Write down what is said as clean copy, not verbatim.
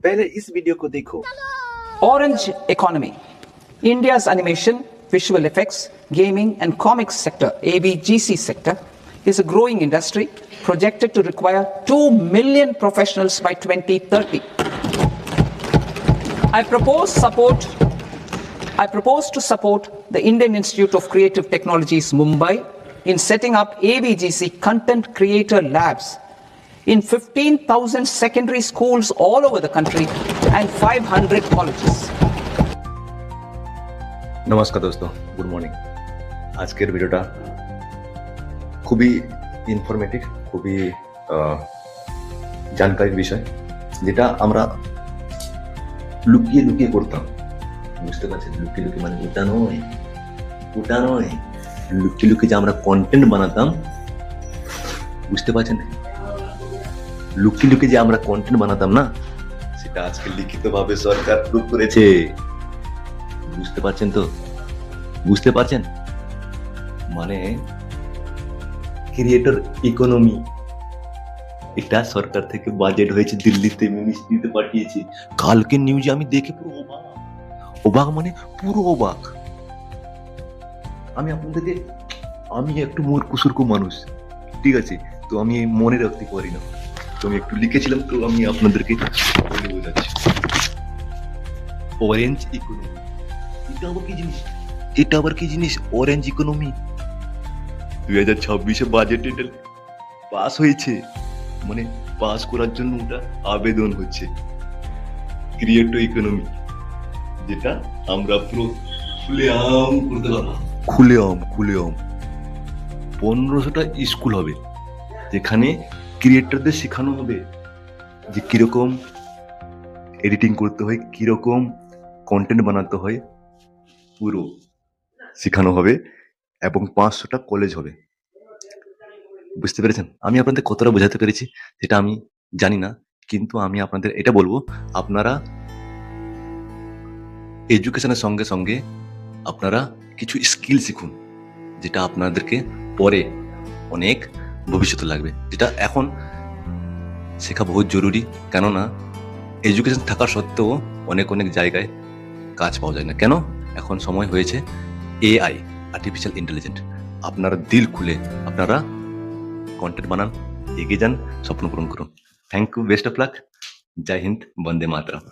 पहले इस वीडियो को देखो। Orange economy. India's animation, visual effects, gaming and comics sector, AVGC sector, is a growing industry projected to require 2 million professionals by 2030. I propose to support the Indian Institute of Creative Technologies, Mumbai, in setting up AVGC content creator labs in 15,000 secondary schools all over the country and 500 colleges. নমস্কার দোস্ত, good morning. আজকের ভিডিওটা খুবই informative, খুবই জানকারীর বিষয়, যেটা আমরা লুকিয়ে লুকিয়ে করতাম। বুঝতে পারছেন? লুকিয়ে লুকিয়ে মানে ওটা নয়, লুকিয়ে লুকিয়ে যে আমরা কন্টেন্ট বানাতাম, বুঝতে পারছেন? লুকিয়ে লুকিয়ে যে আমরা কন্টেন্ট বানাতাম না, সেটা আজকে লিখিতভাবে সরকার প্রুভ করেছে। বুঝতে পারছেন তো? বুঝতে পারছেন? মানে ক্রিয়েটর ইকোনমি, এটা সরকার থেকে বাজেট হয়েছে, দিল্লিতে মিনিস্ট্রিতে পাঠিয়েছে। কালকে নিউজে আমি দেখে পুরো অবাক, মানে পুরো অবাক। আমি আপনাদেরকে, আমি একটু মূর্খ মানুষ, ঠিক আছে? তো আমি মনে রাখতে পারি না, তো আমি একটু লিখেছিলাম, তো আমি আপনাদেরকে বলে বোঝাচ্ছি। অরেঞ্জ ইকোনমি, এটা আবার কি জিনিস? অরেঞ্জ ইকোনমি 2026 বাজেট এটা পাস হয়েছে, মানে পাস করার জন্য ওটা আবেদন হচ্ছে। ক্রিয়েটর ইকোনমি, যেটা আমরা পুরো খুলে আম করতে পারবো। খুলে আম 1500টা স্কুল হবে, যেখানে ক্রিয়েটরদের শেখানো হবে যে কিরকম এডিটিং করতে হয়, কিরকম কন্টেন্ট বানাতে হয়, পুরো শেখানো হবে। এবং 500টা কলেজ হবে। বুঝতে পেরেছেন? আমি আপনাদের কতটা বোঝাতে পেরেছি সেটা আমি জানি না, কিন্তু আমি আপনাদের এটা বলবো, আপনারা এডুকেশনের সঙ্গে সঙ্গে আপনারা কিছু স্কিল শিখুন, যেটা আপনাদেরকে পরে অনেক ভবিষ্যতে লাগবে, যেটা এখন শেখা বহুত জরুরি। কেননা এডুকেশন থাকা সত্ত্বেও অনেক জায়গায় কাজ পাওয়া যায় না। কেন? এখন সময় হয়েছে AI, আর্টিফিশিয়াল ইন্টেলিজেন্ট। আপনারা দিল খুলে আপনারা কন্টেন্ট বানান, এগিয়ে যান, স্বপ্ন পূরণ করুন। Thank you, best of luck, জয় হিন্দ, বন্দে মাতরম।